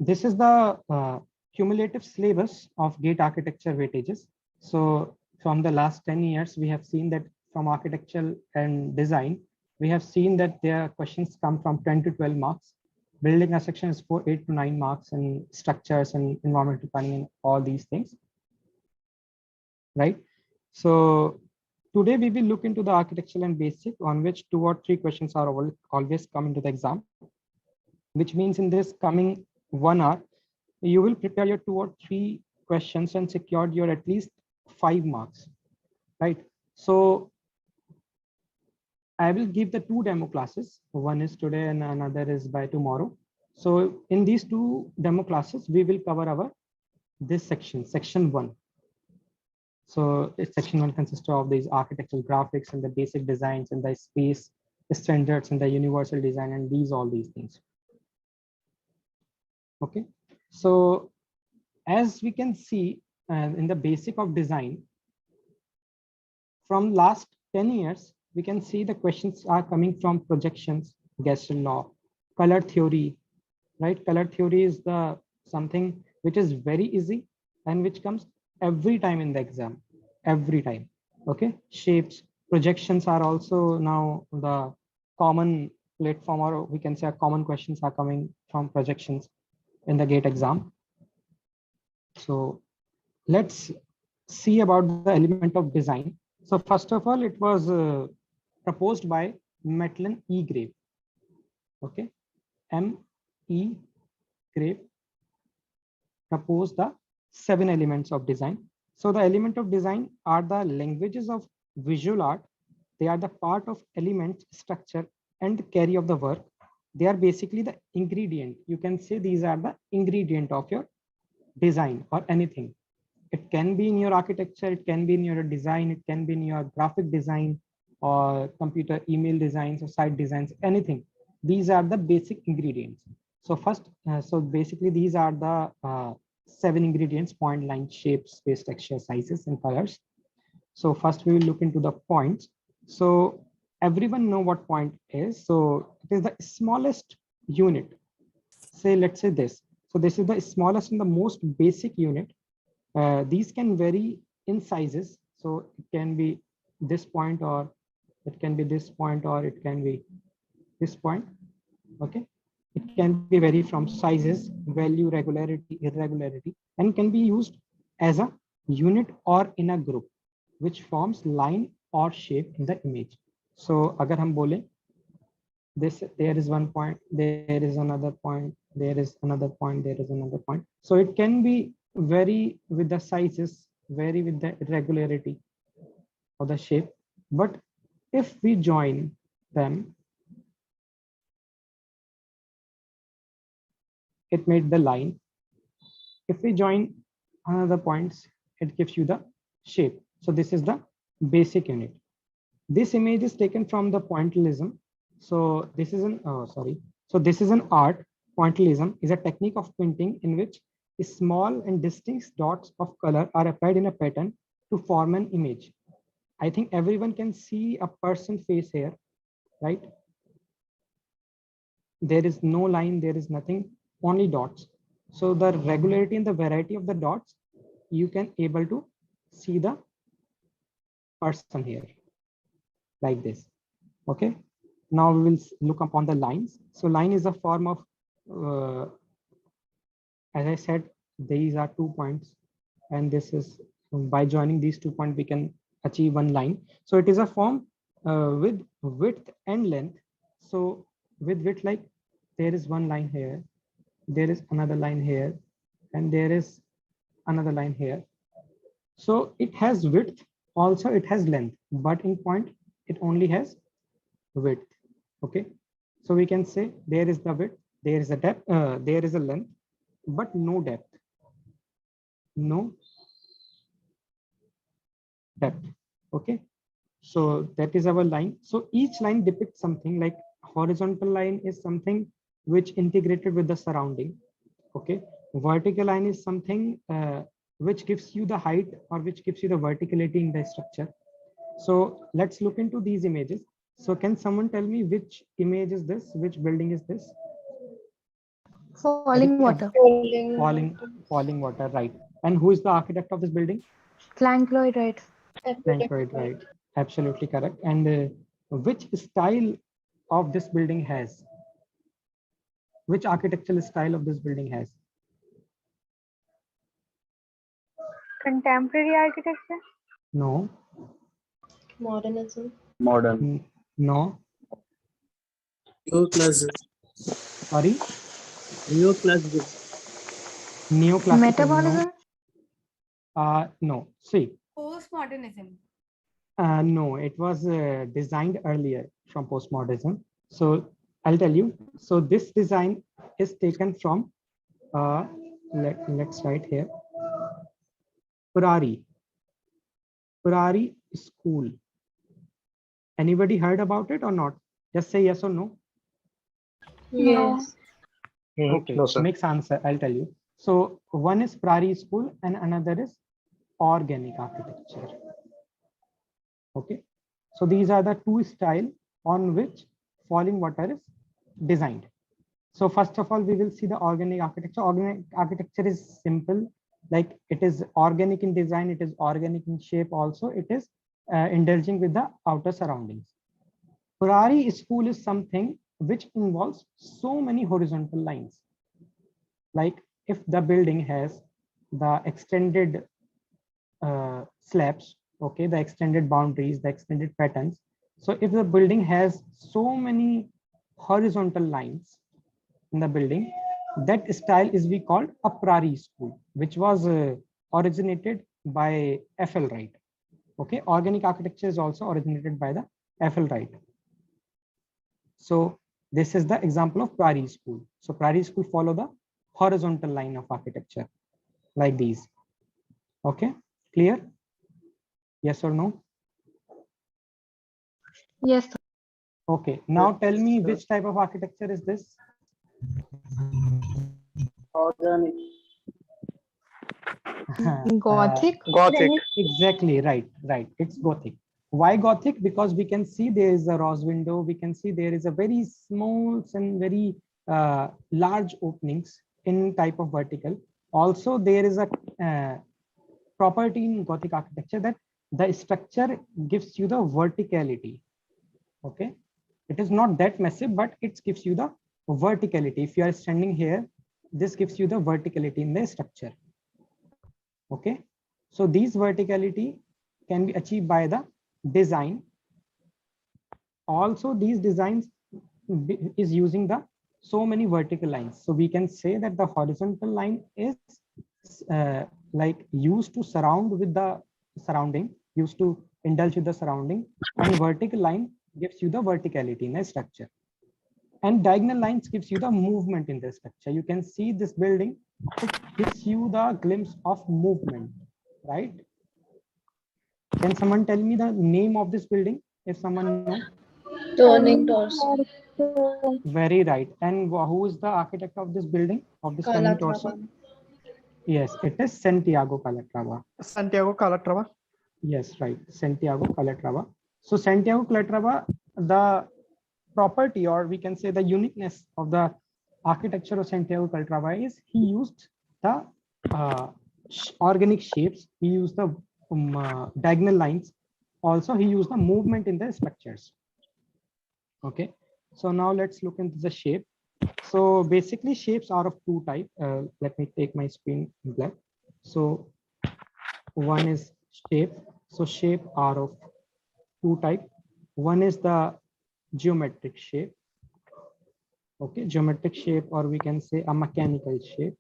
this is the cumulative syllabus of gate architecture weightages. So from the last 10 years, we have seen that from architecture and design, we have seen that their questions come from 10 to 12 marks. Building a section is for 8 to 9 marks, and structures and environmental planning and all these things, right? So today we will look into the architectural and basic, on which 2 or 3 questions are always come into the exam, which means in this coming 1 hour, you will prepare your 2 or 3 questions and secured your at least 5 marks, right? So I will give the 2 demo classes. One is today and another is by tomorrow. So in these 2 demo classes, we will cover our this section 1. So section 1 consists of these architectural graphics and the basic designs and the space standards and the universal design and all these things. Okay, so as we can see in the basic of design, from last 10 years, we can see the questions are coming from projections, Gestalt law, color theory, right? Color theory is the something which is very easy and which comes every time in the exam, every time. Okay, shapes, projections are also now the common platform, or we can say common questions are coming from projections in the GATE exam. So let's see about the element of design. So first of all, it was proposed by Maitland E. Grave. Okay, M.E. Grave proposed the 7 elements of design. So the element of design are the languages of visual art. They are the part of element, structure, and carry of the work. They are basically the ingredient. You can say these are the ingredient of your design or anything. It can be in your architecture, it can be in your design, it can be in your graphic design or computer email designs or site designs, anything. These are the basic ingredients. So first, so basically these are the 7 ingredients: point, line, shape, space, texture, sizes, and colors. So first we will look into the points. So everyone know what point is. So it is the smallest unit. Say, let's say this. So this is the smallest and the most basic unit. These can vary in sizes. So it can be this point, or it can be this point, or it can be this point. Okay. It can be vary from sizes, value, regularity, irregularity, and can be used as a unit or in a group, which forms line or shape in the image. So agar hum bole, this, there is one point, there is another point, there is another point, there is another point. So it can be vary with the sizes, vary with the irregularity of the shape. But if we join them, it made the line. If we join another points, it gives you the shape. So this is the basic unit. This image is taken from the pointillism. So this is an So this is an art. Pointillism is a technique of painting in which small and distinct dots of color are applied in a pattern to form an image. I think everyone can see a person face here, right? There is no line, there is nothing, only dots. So the regularity and the variety of the dots, you can able to see the person here like this. Okay. Now we will look upon the lines. So line is a form of, as I said, these are 2 points, and this is, by joining these 2 points, we can achieve one line. So it is a form with width and length. So with width, like there is one line here, there is another line here, and there is another line here. So it has width, also it has length, but in point, it only has width. Okay. So we can say there is the width, there is a depth, there is a length, but no depth. No depth. Okay. So that is our line. So each line depicts something. Like horizontal line is something which integrated with the surrounding. Okay. Vertical line is something which gives you the height, or which gives you the verticality in the structure. So let's look into these images. So can someone tell me which image is this? Which building is this? Falling water. Falling water, right. And who is the architect of this building? Frank Lloyd Wright. Frank Lloyd Wright. Absolutely correct. And which style of this building has? Which architectural style of this building has? Contemporary architecture. No. Modernism. Modern. No. Neoclassic. Sorry. Neoclassic. Neoclassical. Metabolism. No. See. Postmodernism. No, it was designed earlier from postmodernism. So I'll tell you. So this design is taken from, let's write here, Purari School. Anybody heard about it or not? Just say yes or no. Yes. Okay, No, sir. mixed answer, I'll tell you. So one is Purari School and another is organic architecture. Okay, so these are the two styles on which falling water is designed. So first of all, we will see the organic architecture. Organic architecture is simple, like it is organic in design, it is organic in shape also, it is indulging with the outer surroundings. Purari School is something which involves so many horizontal lines. Like if the building has the extended slabs, okay, the extended boundaries, the extended patterns. So if the building has so many horizontal lines in the building, that style is we called a Purari School, which was originated by F.L. Wright. Okay, organic architecture is also originated by the F.L. Wright. So this is the example of Purari School. So Purari School follow the horizontal line of architecture like these. Okay, clear? Yes or no? Yes. Okay, now tell me which type of architecture is this? Organic. Gothic. Gothic. Exactly, right. It's Gothic. Why Gothic? Because we can see there is a rose window. We can see there is a very small and very large openings in type of vertical. Also, there is a property in Gothic architecture that the structure gives you the verticality. Okay, it is not that massive, but it gives you the verticality. If you are standing here, this gives you the verticality in the structure. Okay, so these verticality can be achieved by the design. Also, these designs is using the so many vertical lines. So we can say that the horizontal line is like used to surround with the surrounding, used to indulge with the surrounding, and vertical line gives you the verticality in a structure. And diagonal lines gives you the movement in the structure. You can see this building, it gives you the glimpse of movement, right? Can someone tell me the name of this building, if someone knows? Turning torso. Very right. And who is the architect of this building, of this turning torso? Calatrava. Yes, it is Santiago Calatrava. Santiago Calatrava. Yes, right. Santiago Calatrava. So Santiago Calatrava, the property, or we can say the uniqueness of the architecture of Santiago Calatrava is he used the organic shapes. He used the diagonal lines. Also, he used the movement in the structures. Okay. So now let's look into the shape. So basically shapes are of two types. Let me take my screen black. So one is shape. So shape are of two types. One is the geometric shape. Okay, geometric shape, or we can say a mechanical shape.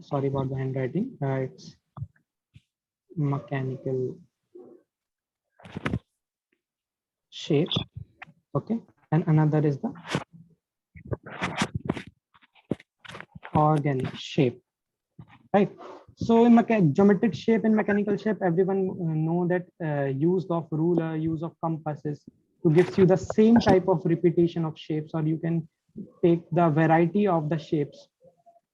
Sorry about the handwriting. It's mechanical shape. Okay, and another is the organic shape, right? So in geometric shape and mechanical shape, everyone know that use of ruler, use of compasses to gives you the same type of repetition of shapes, or you can take the variety of the shapes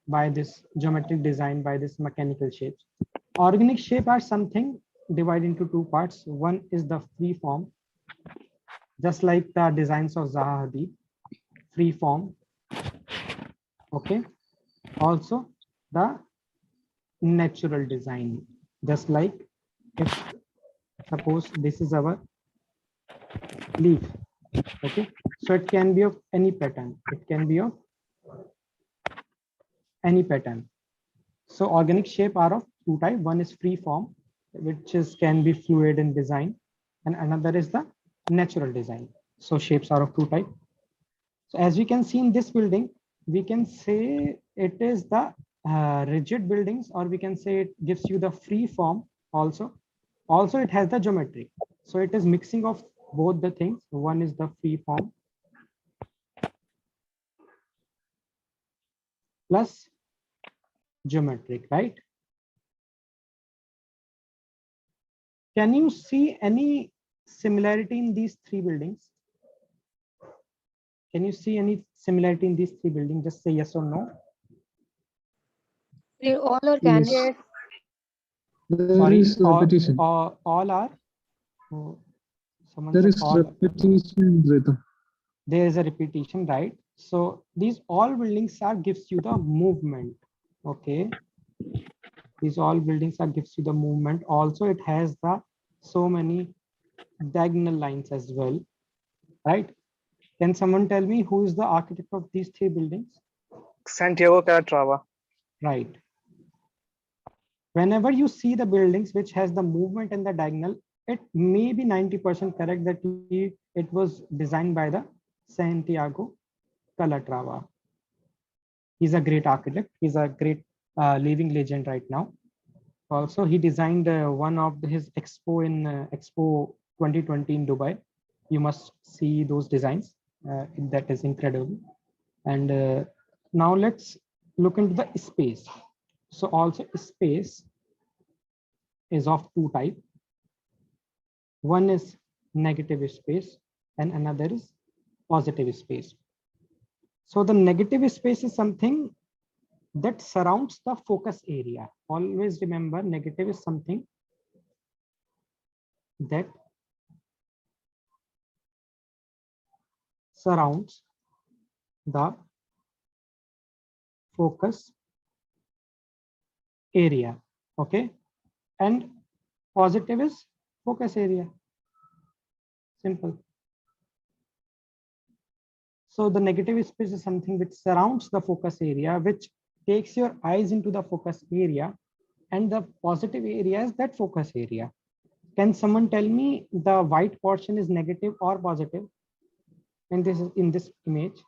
by this geometric design, by this mechanical shapes. Organic shape are something divided into two parts. One is the free form, just like the designs of Zaha Hadid, free form. Okay. Also the natural design, just like if suppose this is our leaf. Okay, so it can be of any pattern, it can be of any pattern. So organic shape are of two type. One is free form, which is can be fluid in design, and another is the natural design. So shapes are of two type. So as we can see in this building, we can say it is the rigid buildings, or we can say it gives you the free form also. Also, it has the geometry. So it is mixing of both the things. One is the free form plus geometric, right? Can you see any similarity in these three buildings? Can you see any similarity in these three buildings? Just say yes or no. They're all organic. Yes. There Sorry, is repetition. all are. Oh, someone There said is all. repetition, Rita. There is a repetition, right? So these all buildings are gives you the movement. Okay. These all buildings are gives you the movement. Also, it has the so many diagonal lines as well, right? Can someone tell me who is the architect of these three buildings? Santiago Calatrava. Right. Whenever you see the buildings which has the movement and the diagonal, it may be 90% correct that it was designed by the Santiago Calatrava. He's a great architect. He's a great living legend right now. Also, he designed one of his expo in Expo 2020 in Dubai. You must see those designs. That is incredible. And now let's look into the space. So also space is of two type. One is negative space and another is positive space. So the negative space is something that surrounds the focus area. Always remember, negative is something that surrounds the focus area. Okay, and positive is focus area. Simple. So the negative space is something which surrounds the focus area, which takes your eyes into the focus area, and the positive area is that focus area. Can someone tell me the white portion is negative or positive in this image?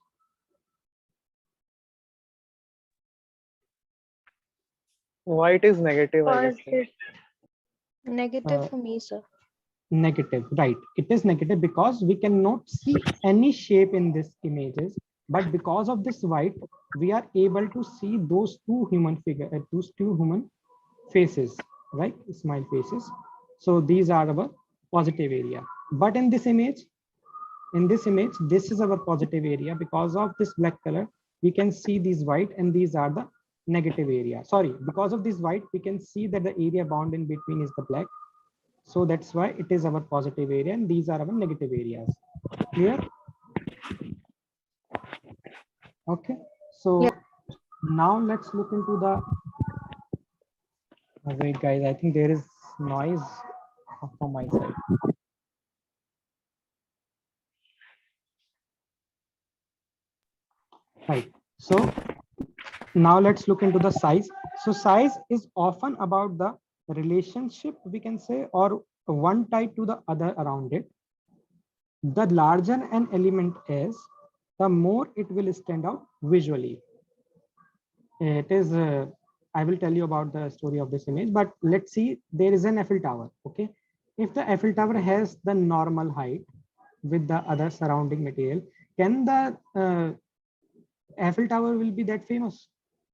White is negative, I guess. Positive. Negative Uh, for me, sir. Negative, right? It is negative because we cannot see any shape in this images, but because of this white, we are able to see those two human faces, right? Smile faces. So these are our positive area. But in this image, this is our positive area. Because of this black color, we can see these white, and these are the negative area. Sorry, because of this white, we can see that the area bound in between is the black. So that's why it is our positive area, and these are our negative areas. Clear? Okay. So now let's look into the. Wait, guys. I think there is noise from my side. Right. So now let's look into the size. So size is often about the relationship, we can say, or one type to the other around it. The larger an element is, the more it will stand out visually. It is, I will tell you about the story of this image, but let's see, there is an Eiffel Tower. Okay. If the Eiffel Tower has the normal height with the other surrounding material, can the Eiffel Tower will be that famous?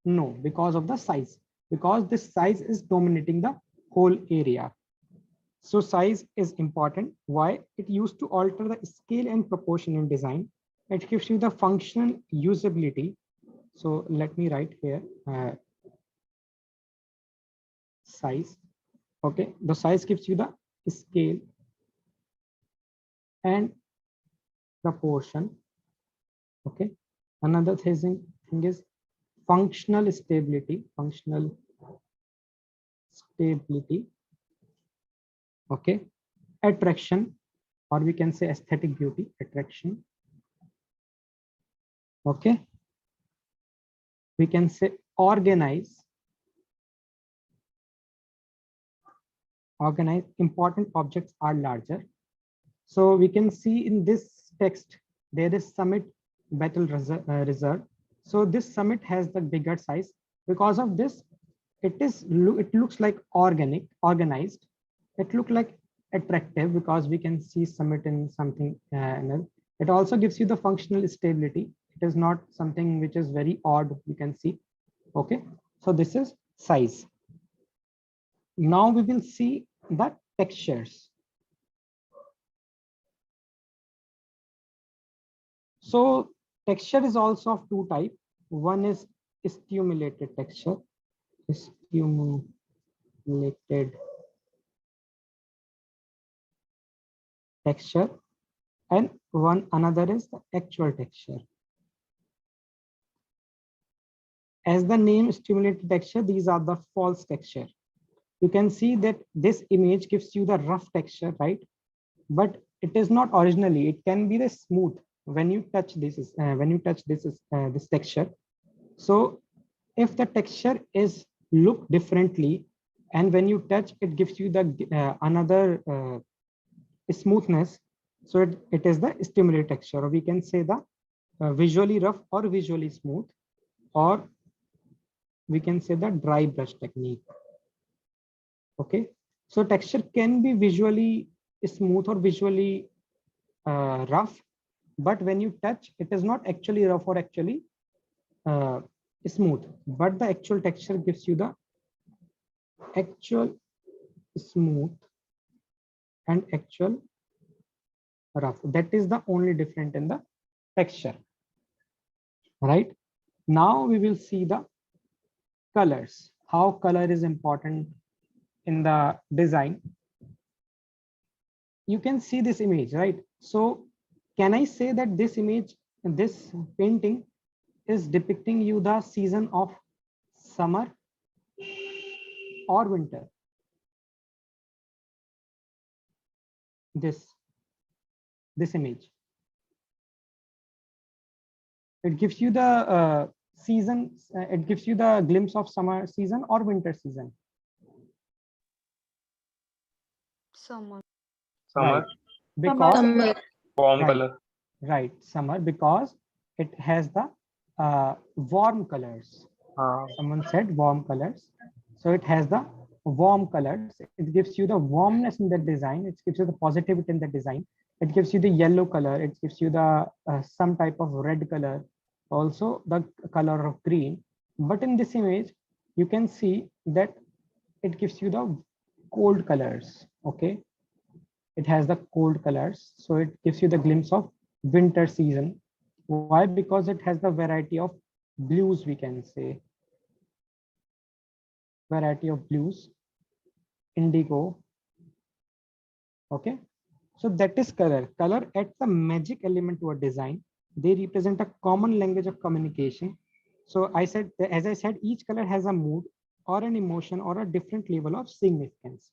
No, because of the size, because this size is dominating the whole area. So size is important. Why? It used to alter the scale and proportion in design. It gives you the functional usability. So let me write here size. Okay, the size gives you the scale and proportion. Okay, another thing is functional stability, okay, attraction, or we can say aesthetic beauty, attraction, okay, we can say organize, important objects are larger. So we can see in this text, there is Summit Battle Reserve. So this summit has the bigger size. Because of this, it looks like organized. It looks like attractive because we can see summit in something. It also gives you the functional stability. It is not something which is very odd, you can see. Okay, so this is size. Now we will see the textures. So texture is also of two types. One is stimulated texture, and another is the actual texture. As the name stimulated texture, these are the false texture. You can see that this image gives you the rough texture, right? But it is not originally. It can be the smooth when you touch this. This texture. So if the texture is look differently, and when you touch, it gives you the another smoothness. So it is the stimulated texture, or we can say the visually rough or visually smooth, or we can say the dry brush technique. Okay, so texture can be visually smooth or visually rough, but when you touch, it is not actually rough or actually smooth, but the actual texture gives you the actual smooth and actual rough. That is the only difference in the texture. Right now we will see the colors, how color is important in the design. You can see this image, right? So can I say that this image, this painting is depicting you the season of summer or winter? This image, it gives you the season, it gives you the glimpse of summer season or winter season. Summer. Summer. Right. Because Summer. Warm right, color. right, summer, because it has the warm colors. Someone said warm colors, so it has the warm colors. It gives you the warmness in the design. It gives you the positivity in the design. It gives you the yellow color. It gives you the some type of red color, also the color of green. But in this image, you can see that it gives you the cold colors. Okay, it has the cold colors, so it gives you the glimpse of winter season. Why? Because it has the variety of blues, we can say, variety of blues, indigo. Okay, so that is color. Color adds the magic element to a design. They represent a common language of communication. So I said, as I said, each color has a mood or an emotion or a different level of significance.